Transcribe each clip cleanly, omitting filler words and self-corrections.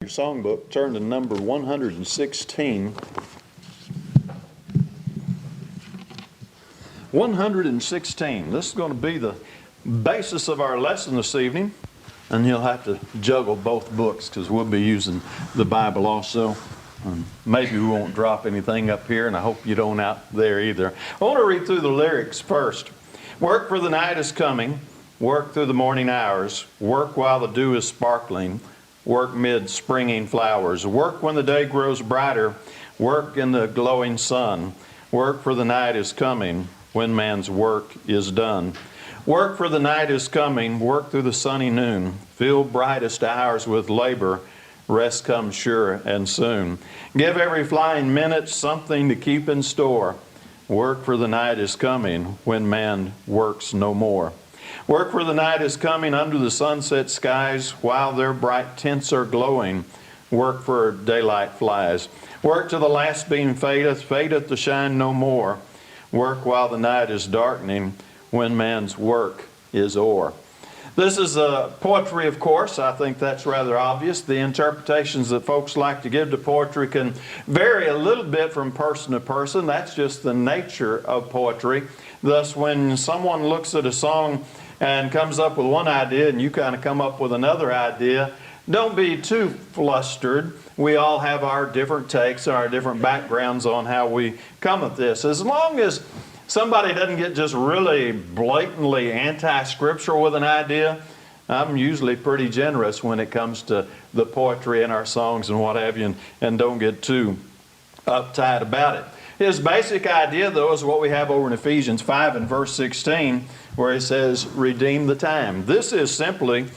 Songbook, turn to number 116. 116. This is going to be the basis of our lesson this evening, and you'll have to juggle both books because we'll be using the Bible also. Maybe we won't drop anything up here, and I hope you don't out there either. I want to read through the lyrics first. Work for the night is coming, work through the morning hours, work while the dew is sparkling, work mid springing flowers, work when the day grows brighter, work in the glowing sun, work for the night is coming when man's work is done. Work for the night is coming, work through the sunny noon, fill brightest hours with labor, rest comes sure and soon. Give every flying minute something to keep in store. Work for the night is coming when man works no more. Work for the night is coming under the sunset skies while their bright tints are glowing. Work for daylight flies. Work till the last beam fadeth, fadeth to shine no more. Work while the night is darkening when man's work is o'er. This is poetry, of course. I think that's rather obvious. The interpretations that folks like to give to poetry can vary a little bit from person to person. That's just the nature of poetry. Thus, when someone looks at a song and comes up with one idea and you kind of come up with another idea, don't be too flustered. We all have our different takes, our different backgrounds on how we come at this. As long as somebody doesn't get just really blatantly anti-scriptural with an idea, I'm usually pretty generous when it comes to the poetry in our songs and what have you, and don't get too uptight about it. His basic idea, though, is what we have over in Ephesians 5 and verse 16, where he says, redeem the time. This is simply,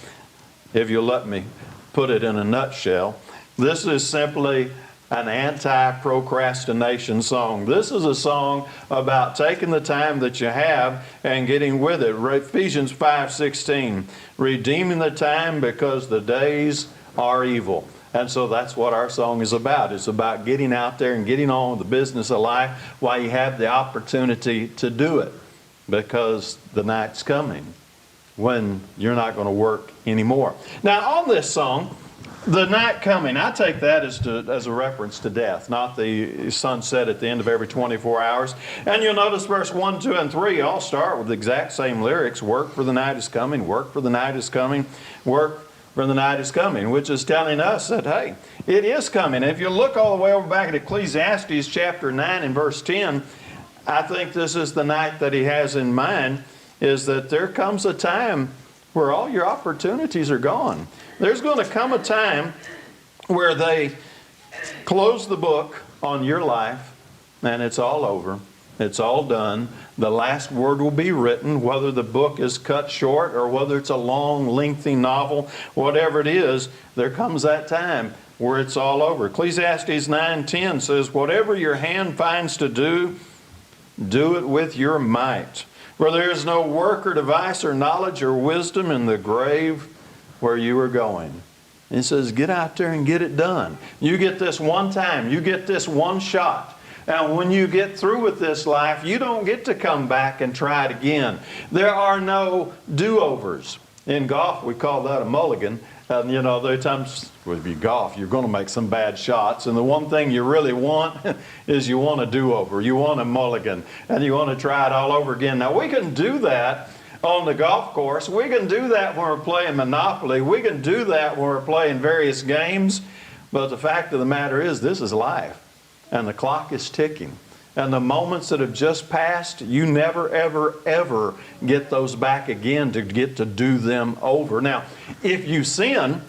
if you'll let me put it in a nutshell, this is simply an anti-procrastination song. This is a song about taking the time that you have and getting with it. Ephesians 5:16, redeeming the time because the days are evil. And so that's what our song is about. It's about getting out there and getting on with the business of life while you have the opportunity to do it, because the night's coming when you're not going to work anymore. Now, on this song, the night coming, I take that as a reference to death, not the sunset at the end of every 24 hours. And you'll notice verse 1, 2, and 3 all start with the exact same lyrics. Work for the night is coming, work for the night is coming, work for the night is coming, which is telling us that, hey, it is coming. If you look all the way over back at Ecclesiastes chapter 9 and verse 10, I think this is the night that he has in mind, is that there comes a time where all your opportunities are gone. There's going to come a time where they close the book on your life and it's all over. It's all done. The last word will be written, whether the book is cut short or whether it's a long, lengthy novel, whatever it is, there comes that time where it's all over. Ecclesiastes 9:10 says, whatever your hand finds to do, do it with your might. For there is no work or device or knowledge or wisdom in the grave where you are going. He says, get out there and get it done. You get this one time. You get this one shot. And when you get through with this life, you don't get to come back and try it again. There are no do-overs. In golf, we call that a mulligan. And you know, there are times if you golf, you're going to make some bad shots. And the one thing you really want is you want a do-over. You want a mulligan. And you want to try it all over again. Now, we can do that on the golf course. We can do that when we're playing Monopoly. We can do that when we're playing various games. But the fact of the matter is, this is life. And the clock is ticking. And the moments that have just passed, you never, ever, ever get those back again to get to do them over. Now, if you sin,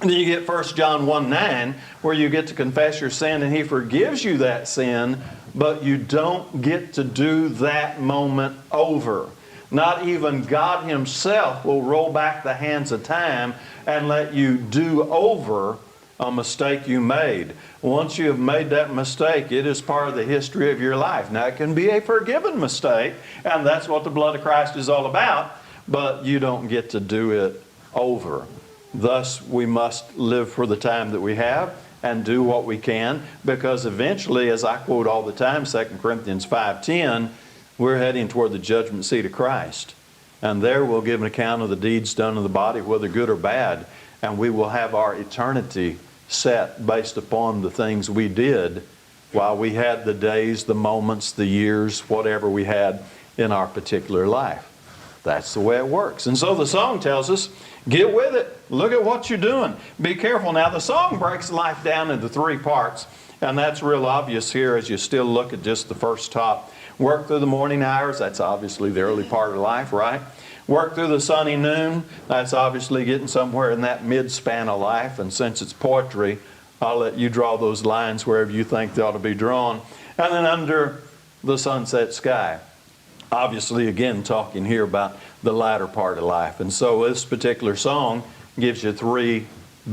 then you get 1 John 1:9, where you get to confess your sin and He forgives you that sin, but you don't get to do that moment over. Not even God Himself will roll back the hands of time and let you do over a mistake you made. Once you have made that mistake, it is part of the history of your life. Now, it can be a forgiven mistake, and that's what the blood of Christ is all about, but you don't get to do it over. Thus, we must live for the time that we have and do what we can, because eventually, as I quote all the time, 2 Corinthians 5:10, we're heading toward the judgment seat of Christ. And there we'll give an account of the deeds done in the body, whether good or bad, and we will have our eternity set based upon the things we did while we had the days, the moments, the years, whatever we had in our particular life. That's the way it works. And so the song tells us, get with it. Look at what you're doing. Be careful. Now, the song breaks life down into three parts, and that's real obvious here as you still look at just the first top. Work through the morning hours. That's obviously the early part of life, right? Work through the sunny noon. That's obviously getting somewhere in that mid-span of life. And since it's poetry, I'll let you draw those lines wherever you think they ought to be drawn. And then under the sunset sky. Obviously, again, talking here about the latter part of life. And so this particular song gives you three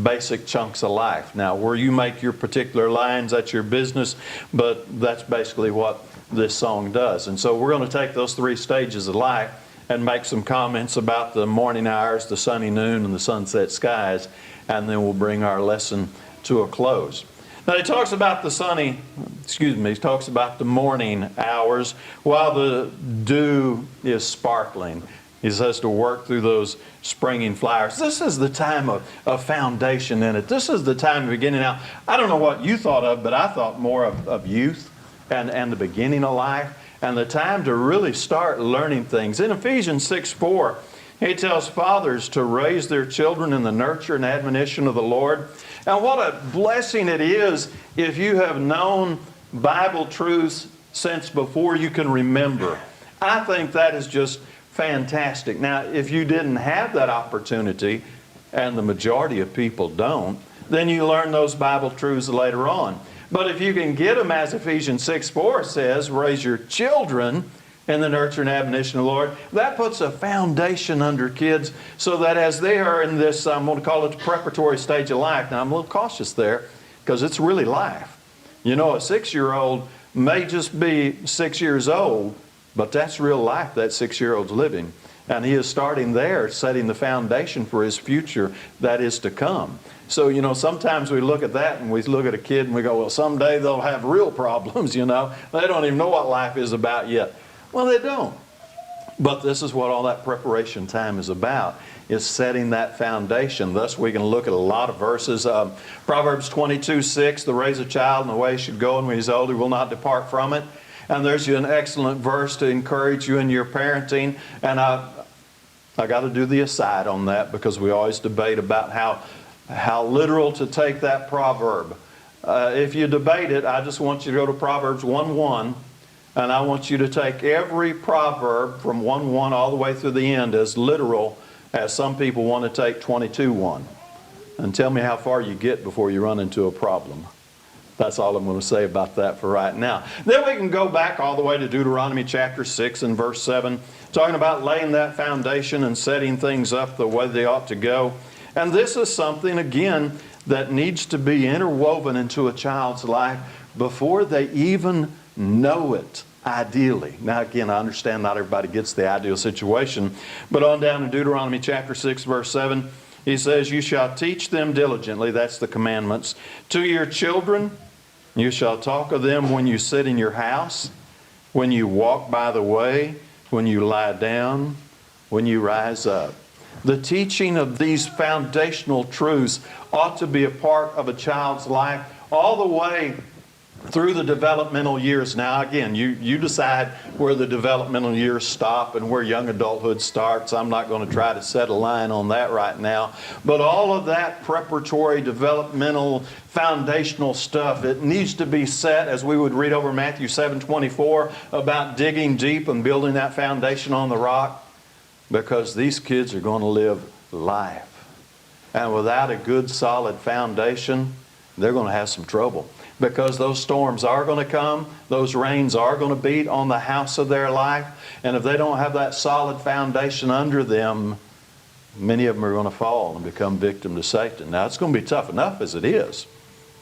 basic chunks of life. Now, where you make your particular lines, that's your business, but that's basically what this song does. And so we're going to take those three stages of life and make some comments about the morning hours, the sunny noon, and the sunset skies, and then we'll bring our lesson to a close. Now, he talks about he talks about the morning hours while the dew is sparkling. He says to work through those springing flowers. This is the time of foundation in it. This is the time of beginning. Now, I don't know what you thought of, but I thought more of youth and the beginning of life and the time to really start learning things. In Ephesians 6:4, he tells fathers to raise their children in the nurture and admonition of the Lord. And what a blessing it is if you have known Bible truths since before you can remember. I think that is just fantastic. Now, if you didn't have that opportunity, and the majority of people don't, then you learn those Bible truths later on. But if you can get them, as Ephesians 6:4 says, raise your children in the nurture and admonition of the Lord, that puts a foundation under kids so that as they are in this, I'm going to call it the preparatory stage of life. Now, I'm a little cautious there because it's really life. You know, a 6-year-old may just be 6 years old, but that's real life that 6-year-old's living. And he is starting there, setting the foundation for his future that is to come. So, you know, sometimes we look at that and we look at a kid and we go, well, someday they'll have real problems, you know. They don't even know what life is about yet. Well, they don't. But this is what all that preparation time is about, is setting that foundation. Thus, we can look at a lot of verses. Proverbs 22:6, to raise a child in the way he should go, and when he's old, he will not depart from it. And there's an excellent verse to encourage you in your parenting. And I got to do the aside on that because we always debate about how literal to take that proverb. If you debate it, I just want you to go to Proverbs 1:1. And I want you to take every proverb from 1:1 all the way through the end as literal as some people want to take 22:1. And tell me how far you get before you run into a problem. That's all I'm going to say about that for right now. Then we can go back all the way to Deuteronomy chapter 6 and verse 7, talking about laying that foundation and setting things up the way they ought to go. And this is something, again, that needs to be interwoven into a child's life before they even know it, ideally. Now, again, I understand not everybody gets the ideal situation, but on down in Deuteronomy chapter 6, verse 7, he says, you shall teach them diligently, that's the commandments, to your children. You shall talk of them when you sit in your house, when you walk by the way, when you lie down, when you rise up. The teaching of these foundational truths ought to be a part of a child's life all the way through the developmental years. Now, again, you decide where the developmental years stop and where young adulthood starts. I'm not going to try to set a line on that right now. But all of that preparatory, developmental, foundational stuff, it needs to be set, as we would read over Matthew 7:24, about digging deep and building that foundation on the rock, because these kids are going to live life. And without a good, solid foundation, they're going to have some trouble. Because those storms are going to come, those rains are going to beat on the house of their life, and if they don't have that solid foundation under them, many of them are going to fall and become victim to Satan. Now, it's going to be tough enough as it is,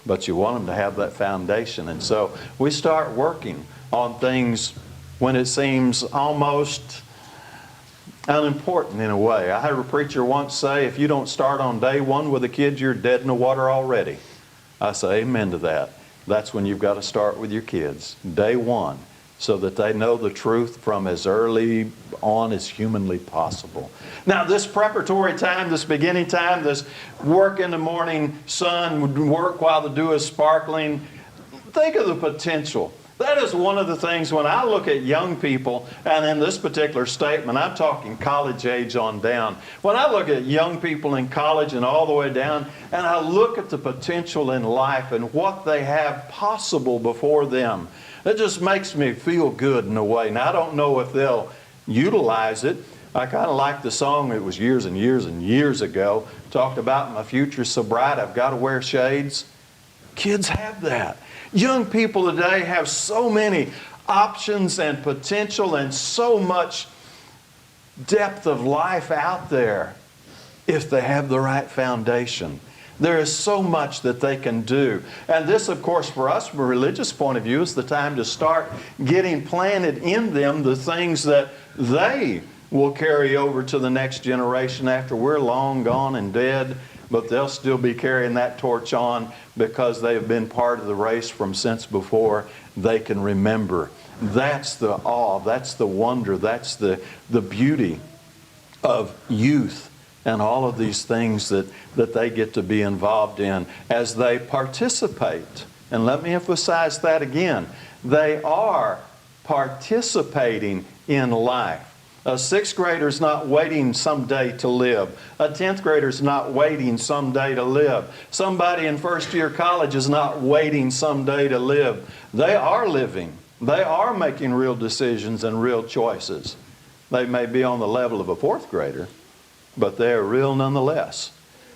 but you want them to have that foundation. And so we start working on things when it seems almost unimportant in a way. I had a preacher once say, if you don't start on day one with the kids, you're dead in the water already. I say amen to that. That's when you've got to start with your kids. Day one. so that they know the truth from as early on as humanly possible. Now, this preparatory time, this beginning time, this work in the morning sun, work while the dew is sparkling, think of the potential. That is one of the things when I look at young people, and in this particular statement, I'm talking college age on down. When I look at young people in college and all the way down, and I look at the potential in life and what they have possible before them, it just makes me feel good in a way. Now, I don't know if they'll utilize it. I kind of like the song, it was years and years and years ago, talked about my future's so bright I've got to wear shades. Kids have that. Young people today have so many options and potential and so much depth of life out there if they have the right foundation. There is so much that they can do. And this, of course, for us from a religious point of view, is the time to start getting planted in them the things that they will carry over to the next generation after we're long gone and dead. But they'll still be carrying that torch on because they have been part of the race from since before they can remember. That's the awe, that's the wonder, that's the beauty of youth and all of these things that they get to be involved in as they participate. And let me emphasize that again. They are participating in life. A 6th grader is not waiting someday to live. A 10th grader is not waiting someday to live. Somebody in first year college is not waiting someday to live. They are living. They are making real decisions and real choices. They may be on the level of a 4th grader, but they're real nonetheless.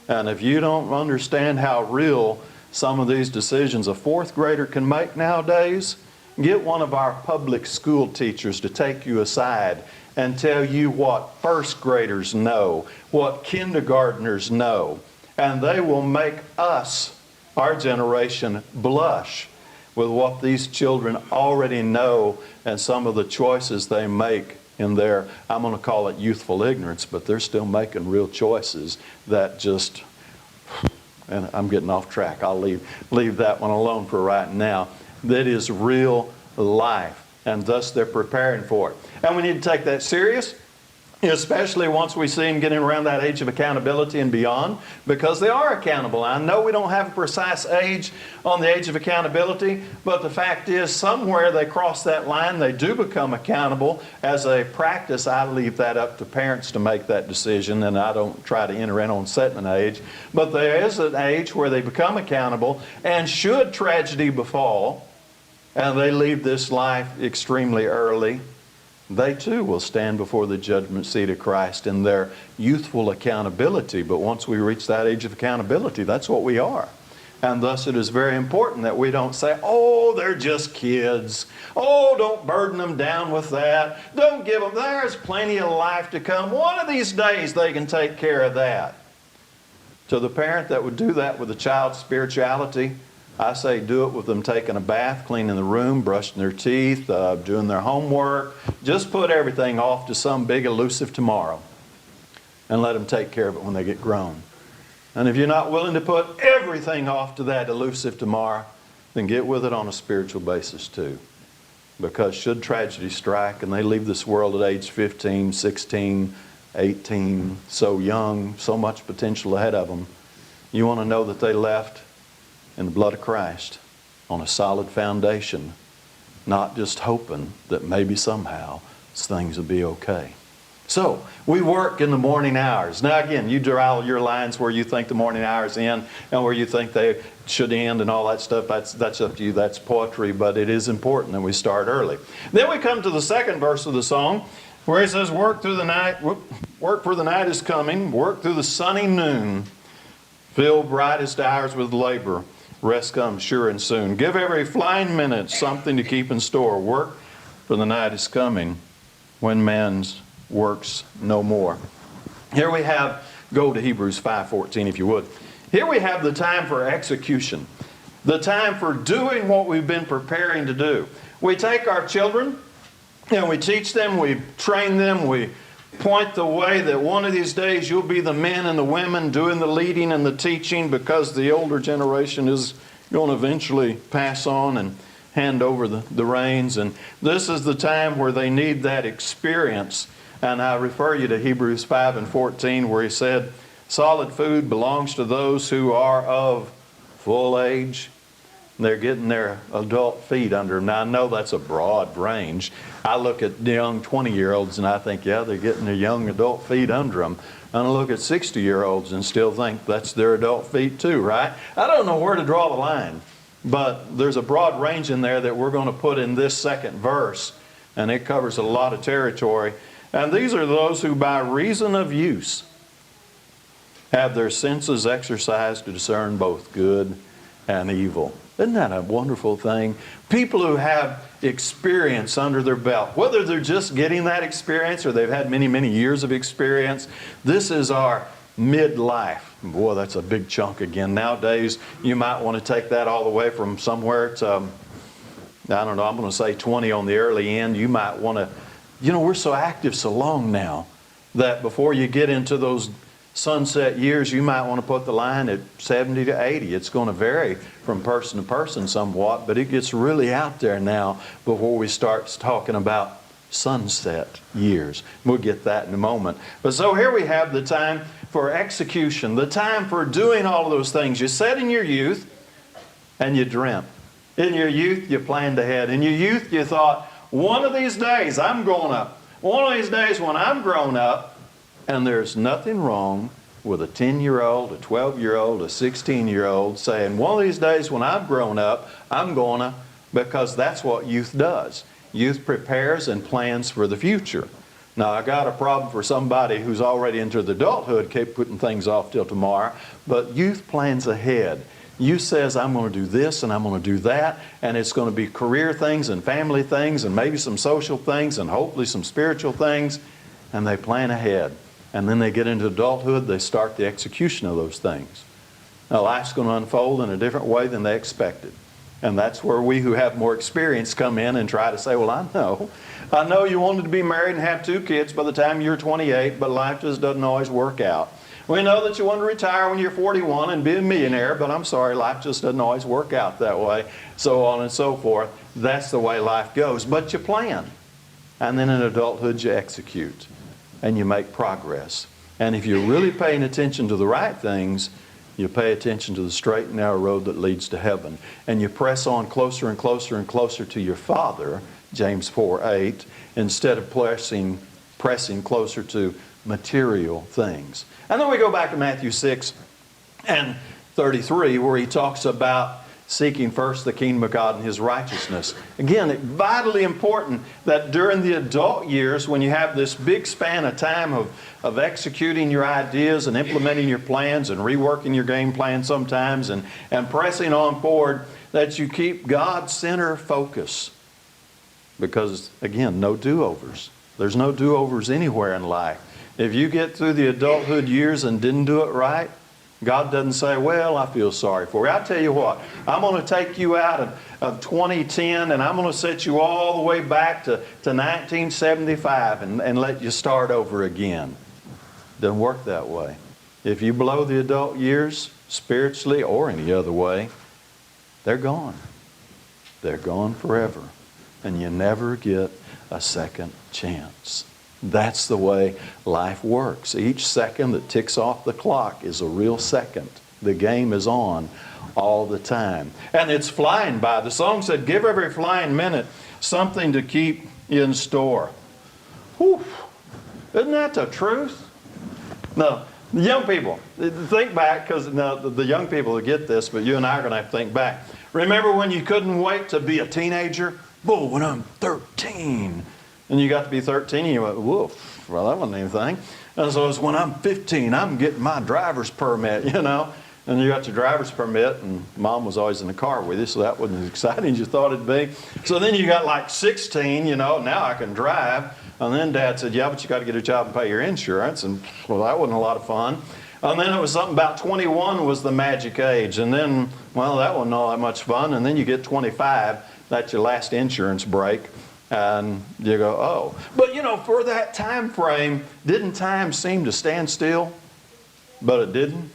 And if you don't understand how real some of these decisions a 4th grader can make nowadays, get one of our public school teachers to take you aside and tell you what 1st graders know, what kindergartners know. And they will make us, our generation, blush with what these children already know and some of the choices they make in their, I'm going to call it youthful ignorance, but they're still making real choices that just, and I'm getting off track. I'll leave that one alone for right now. That is real life, and thus they're preparing for it. And we need to take that serious, especially once we see them getting around that age of accountability and beyond, because they are accountable. I know we don't have a precise age on the age of accountability, but the fact is somewhere they cross that line, they do become accountable. As a practice, I leave that up to parents to make that decision, and I don't try to enter in on setting an age. But there is an age where they become accountable, and should tragedy befall, and they leave this life extremely early, they too will stand before the judgment seat of Christ in their youthful accountability. But once we reach that age of accountability, that's what we are. And thus it is very important that we don't say, oh, they're just kids. Oh, don't burden them down with that. Don't give them, there's plenty of life to come. One of these days they can take care of that. To the parent that would do that with a child's spirituality, I say do it with them taking a bath, cleaning the room, brushing their teeth, doing their homework. Just put everything off to some big elusive tomorrow and let them take care of it when they get grown. And if you're not willing to put everything off to that elusive tomorrow, then get with it on a spiritual basis too. Because should tragedy strike and they leave this world at age 15, 16, 18, so young, so much potential ahead of them, you want to know that they left in the blood of Christ on a solid foundation, not just hoping that maybe somehow things will be okay. So, we work in the morning hours. Now again, you draw your lines where you think the morning hours end and where you think they should end and all that stuff. That's up to you. That's poetry, but it is important that we start early. Then we come to the second verse of the song where he says, work through the night, work for the night is coming, work through the sunny noon, fill brightest hours with labor. Rest comes sure and soon. Give every flying minute something to keep in store. Work, for the night is coming when man's works no more. Here we have, go to Hebrews 5:14 if you would. Here we have the time for execution. The time for doing what we've been preparing to do. We take our children and we teach them, we train them, we point the way that one of these days you'll be the men and the women doing the leading and the teaching because the older generation is going to eventually pass on and hand over the reins. And this is the time where they need that experience. And I refer you to Hebrews 5:14, where he said, solid food belongs to those who are of full age. They're getting their adult feet under them. Now, I know that's a broad range. I look at young 20-year-olds and I think, yeah, they're getting their young adult feet under them. And I look at 60-year-olds and still think that's their adult feet too, right? I don't know where to draw the line, but there's a broad range in there that we're going to put in this second verse, and it covers a lot of territory. And these are those who by reason of use have their senses exercised to discern both good and evil. Isn't that a wonderful thing? People who have experience under their belt, whether they're just getting that experience or they've had many, many years of experience, this is our midlife. Boy, that's a big chunk again. Nowadays, you might want to take that all the way from somewhere to, I don't know, I'm going to say 20 on the early end. You might want to, you know, we're so active so long now that before you get into those sunset years, you might want to put the line at 70 to 80. It's going to vary from person to person somewhat, but it gets really out there now before we start talking about sunset years. We'll get that in a moment. But so here we have the time for execution, the time for doing all of those things you said in your youth and you dreamt. In your youth, you planned ahead. In your youth, you thought, one of these days I'm growing up. One of these days when I'm grown up. And there's nothing wrong with a 10-year-old, a 12-year-old, a 16-year-old saying, one of these days when I've grown up, I'm going to, because that's what youth does. Youth prepares and plans for the future. Now, I got a problem for somebody who's already entered adulthood, keep putting things off till tomorrow, but youth plans ahead. Youth says, I'm going to do this and I'm going to do that, and it's going to be career things and family things and maybe some social things and hopefully some spiritual things, and they plan ahead. And then they get into adulthood, they start the execution of those things. Now, life's going to unfold in a different way than they expected. And that's where we who have more experience come in and try to say, well, I know you wanted to be married and have 2 kids by the time you're 28, but life just doesn't always work out. We know that you want to retire when you're 41 and be a millionaire, but I'm sorry, life just doesn't always work out that way, so on and so forth. That's the way life goes. But you plan. And then in adulthood, you execute. And you make progress. And if you're really paying attention to the right things, you pay attention to the straight and narrow road that leads to heaven. And you press on closer and closer and closer to your Father, James 4:8, instead of pressing closer to material things. And then we go back to Matthew 6:33, where he talks about seeking first the kingdom of God and His righteousness. Again, it's vitally important that during the adult years, when you have this big span of time of executing your ideas and implementing your plans and reworking your game plan sometimes and pressing on forward, that you keep God's center focus. Because, again, no do-overs. There's no do-overs anywhere in life. If you get through the adulthood years and didn't do it right, God doesn't say, well, I feel sorry for you. I'll tell you what, I'm going to take you out of 2010 and I'm going to set you all the way back to 1975 and let you start over again. Doesn't work that way. If you blow the adult years, spiritually or any other way, they're gone. They're gone forever. And you never get a second chance. That's the way life works. Each second that ticks off the clock is a real second. The game is on all the time. And it's flying by. The song said, give every flying minute something to keep in store. Whew. Isn't that the truth? No, the young people, think back, because the young people will get this, but you and I are going to have to think back. Remember when you couldn't wait to be a teenager? Boy, when I'm 13. And you got to be 13 and you went, woof, well, that wasn't anything. And so it's when I'm 15, I'm getting my driver's permit, you know. And you got your driver's permit, and Mom was always in the car with you, so that wasn't as exciting as you thought it'd be. So then you got like 16, you know, now I can drive. And then Dad said, yeah, but you got to get a job and pay your insurance. And, well, that wasn't a lot of fun. And then it was something about 21 was the magic age. And then, well, that wasn't all that much fun. And then you get 25, that's your last insurance break. And you go, oh. But, you know, for that time frame, didn't time seem to stand still? But it didn't.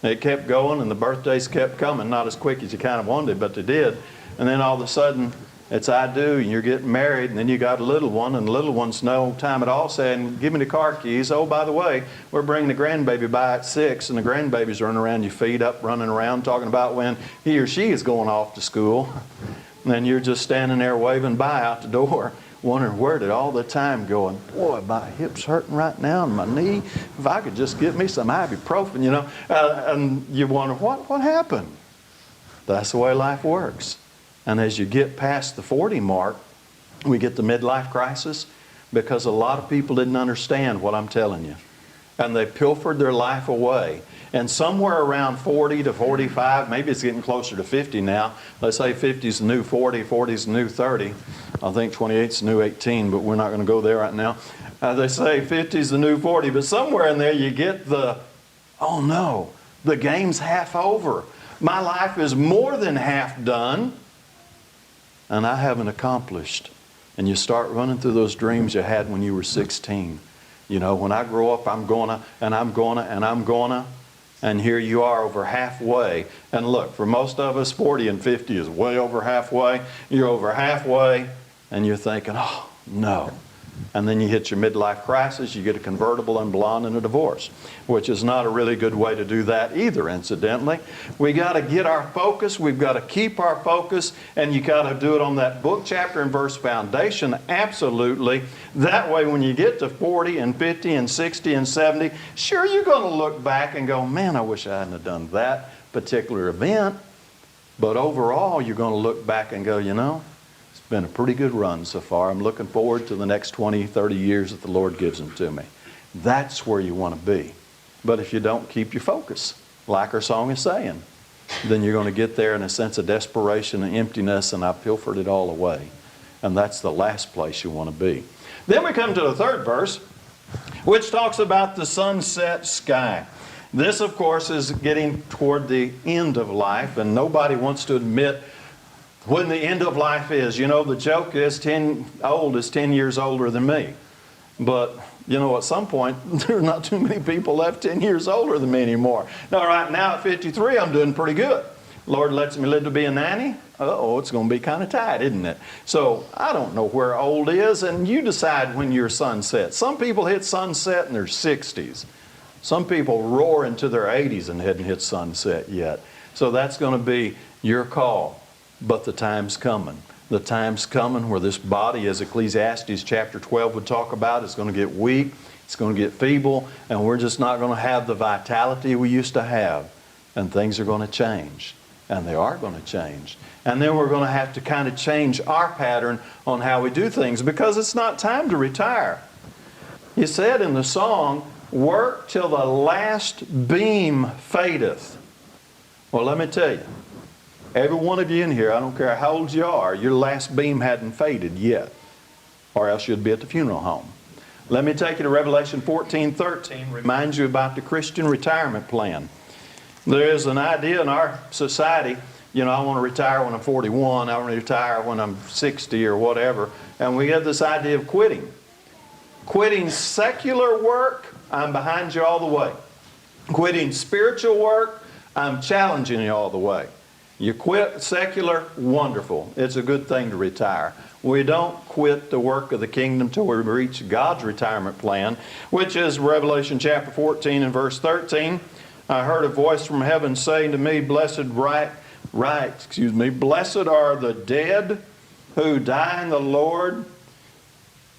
It kept going, and the birthdays kept coming. Not as quick as you kind of wanted, but they did. And then all of a sudden, it's I do, and you're getting married, and then you got a little one, and the little one's no time at all saying, give me the car keys. Oh, by the way, we're bringing the grandbaby by at 6, and the grandbaby's running around your feet up, running around, talking about when he or she is going off to school. And then you're just standing there waving by out the door, wondering where did all the time going, boy, my hip's hurting right now, and my knee, if I could just get me some ibuprofen, you know. And you wonder, what happened? That's the way life works. And as you get past the 40 mark, we get the midlife crisis because a lot of people didn't understand what I'm telling you. And they pilfered their life away. And somewhere around 40 to 45, maybe it's getting closer to 50 now. Let's say 50 is the new 40, 40 is the new 30. I think 28 is the new 18, but we're not going to go there right now. They say 50 is the new 40, but somewhere in there you get the, oh no, the game's half over. My life is more than half done. And I haven't accomplished. And you start running through those dreams you had when you were 16. You know, when I grow up, I'm gonna, and I'm gonna, and I'm gonna. And here you are over halfway. And look, for most of us, 40 and 50 is way over halfway. You're over halfway, and you're thinking, oh, no. And then you hit your midlife crisis, you get a convertible and blonde and a divorce, which is not a really good way to do that either, incidentally. We got to get our focus, we've got to keep our focus, and you got to do it on that book, chapter, and verse foundation, absolutely. That way when you get to 40 and 50 and 60 and 70, sure, you're going to look back and go, man, I wish I hadn't have done that particular event. But overall, you're going to look back and go, you know, been a pretty good run so far. I'm looking forward to the next 20, 30 years that the Lord gives them to me. That's where you want to be. But if you don't keep your focus, like our song is saying, then you're going to get there in a sense of desperation and emptiness, and I've pilfered it all away. And that's the last place you want to be. Then we come to the third verse, which talks about the sunset sky. This, of course, is getting toward the end of life, and nobody wants to admit when the end of life is. You know, the joke is 10 years older than me. But, you know, at some point, there's not too many people left 10 years older than me anymore. Now, right now at 53, I'm doing pretty good. Lord lets me live to be a 90. Uh-oh, it's going to be kind of tight, isn't it? So, I don't know where old is, and you decide when your sun sets. Some people hit sunset in their 60s. Some people roar into their 80s and hadn't hit sunset yet. So that's going to be your call. But the time's coming. The time's coming where this body, as Ecclesiastes chapter 12 would talk about, is going to get weak, it's going to get feeble, and we're just not going to have the vitality we used to have. And things are going to change. And they are going to change. And then we're going to have to kind of change our pattern on how we do things, because it's not time to retire. He said in the song, work till the last beam fadeth. Well, let me tell you, every one of you in here, I don't care how old you are, your last beam hadn't faded yet, or else you'd be at the funeral home. Let me take you to Revelation 14:13, remind you about the Christian retirement plan. There is an idea in our society, you know, I want to retire when I'm 41, I want to retire when I'm 60 or whatever, and we have this idea of quitting. Quitting secular work, I'm behind you all the way. Quitting spiritual work, I'm challenging you all the way. You quit secular, wonderful. It's a good thing to retire. We don't quit the work of the kingdom till we reach God's retirement plan, which is Revelation chapter 14 and verse 13. I heard a voice from heaven saying to me, blessed are the dead who die in the Lord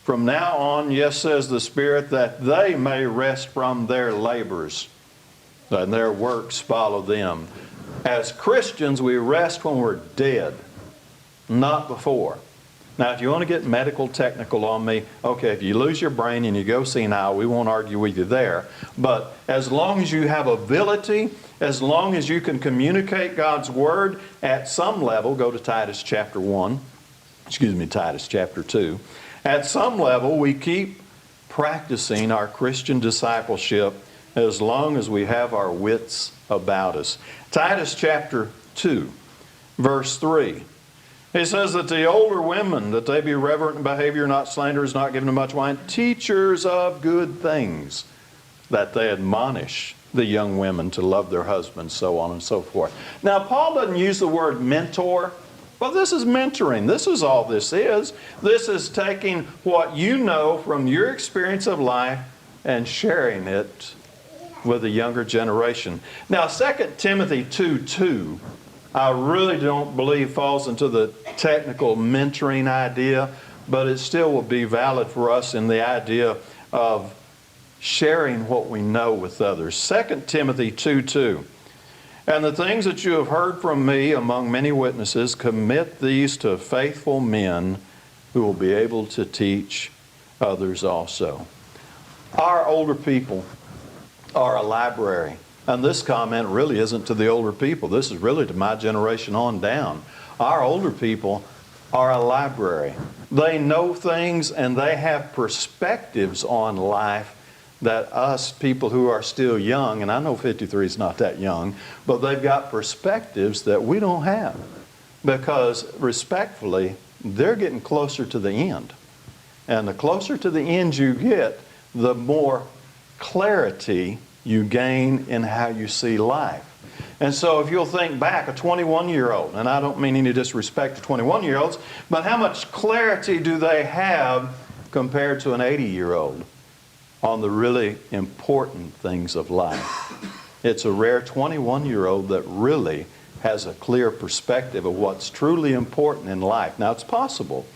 from now on, yes, says the Spirit, that they may rest from their labors, and their works follow them. As Christians, we rest when we're dead, not before. Now, if you want to get medical technical on me, okay, if you lose your brain and you go senile, we won't argue with you there. But as long as you have ability, as long as you can communicate God's Word at some level, go to Titus chapter 2. At some level, we keep practicing our Christian discipleship as long as we have our wits about us. Titus chapter 2, verse 3. He says that the older women, that they be reverent in behavior, not slanderers, not given to much wine, teachers of good things, that they admonish the young women to love their husbands, so on and so forth. Now, Paul doesn't use the word mentor Well, this is mentoring. This is all this is. This is taking what you know from your experience of life and sharing it with the younger generation. Now, 2 Timothy 2:2, I really don't believe falls into the technical mentoring idea, but it still will be valid for us in the idea of sharing what we know with others. 2 Timothy 2:2. And the things that you have heard from me among many witnesses, commit these to faithful men who will be able to teach others also. Our older people are a library. And this comment really isn't to the older people. This is really to my generation on down. Our older people are a library. They know things and they have perspectives on life that us people who are still young, and I know 53 is not that young, but they've got perspectives that we don't have. Because respectfully, they're getting closer to the end. And the closer to the end you get, the more clarity you gain in how you see life. And so if you'll think back, a 21-year-old, and I don't mean any disrespect to 21-year-olds, but how much clarity do they have compared to an 80-year-old on the really important things of life? It's a rare 21-year-old that really has a clear perspective of what's truly important in life. Now, it's possible,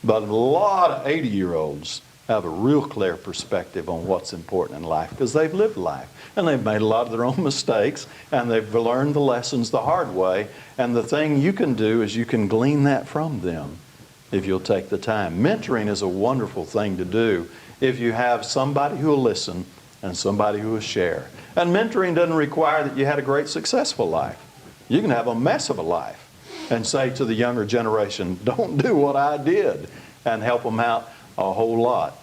but a lot of 80-year-olds have a real clear perspective on what's important in life because they've lived life and they've made a lot of their own mistakes and they've learned the lessons the hard way. And the thing you can do is you can glean that from them if you'll take the time. Mentoring is a wonderful thing to do if you have somebody who will listen and somebody who will share. And mentoring doesn't require that you had a great successful life. You can have a mess of a life and say to the younger generation, don't do what I did, and help them out a whole lot.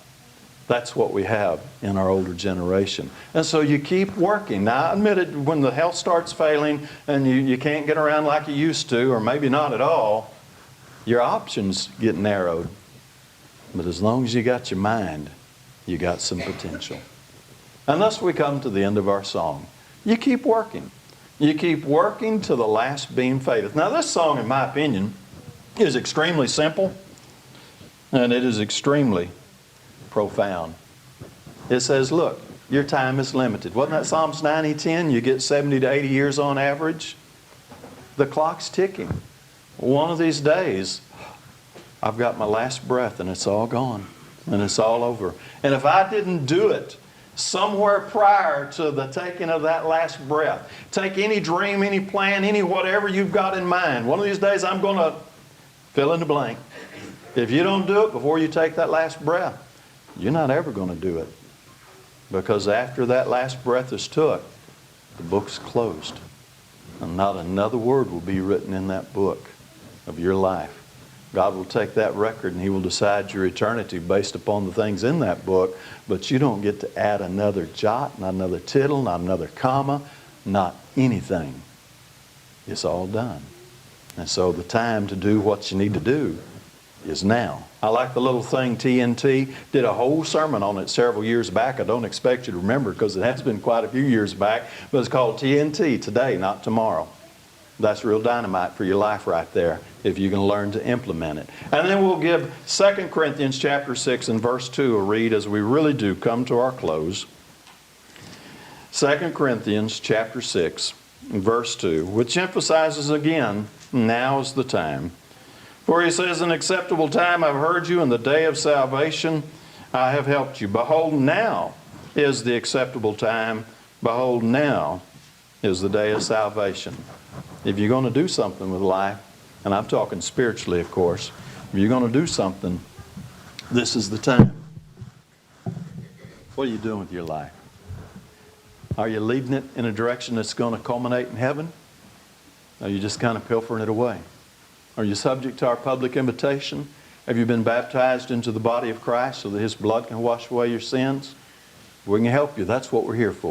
That's what we have in our older generation. And so you keep working. Now, I admit it, when the health starts failing and you can't get around like you used to, or maybe not at all, your options get narrowed. But as long as you got your mind, you got some potential. And thus we come to the end of our song. You keep working. You keep working to the last beam fadeth. Now, this song, in my opinion, is extremely simple, and it is extremely profound. It says, look, your time is limited. Wasn't that Psalms 90:10? You get 70 to 80 years on average. The clock's ticking. One of these days, I've got my last breath and it's all gone and it's all over. And if I didn't do it somewhere prior to the taking of that last breath, take any dream, any plan, any whatever you've got in mind. One of these days I'm going to fill in the blank. If you don't do it before you take that last breath, you're not ever going to do it. Because after that last breath is took, the book's closed. And not another word will be written in that book of your life. God will take that record and He will decide your eternity based upon the things in that book, but you don't get to add another jot, not another tittle, not another comma, not anything. It's all done. And so the time to do what you need to do is now. I like the little thing TNT. Did a whole sermon on it several years back. I don't expect you to remember because it has been quite a few years back, but it's called TNT, today, not tomorrow. That's real dynamite for your life right there if you can learn to implement it. And then we'll give 2 Corinthians chapter 6 and verse 2 a read as we really do come to our close. 2 Corinthians chapter 6 verse 2, which emphasizes again, now is the time. For he says, an acceptable time I've heard you, in the day of salvation I have helped you. Behold, now is the acceptable time. Behold, now is the day of salvation. If you're going to do something with life, and I'm talking spiritually, of course, if you're going to do something, this is the time. What are you doing with your life? Are you leading it in a direction that's going to culminate in heaven? Or are you just kind of pilfering it away? Are you subject to our public invitation? Have you been baptized into the body of Christ so that His blood can wash away your sins? We can help you. That's what we're here for.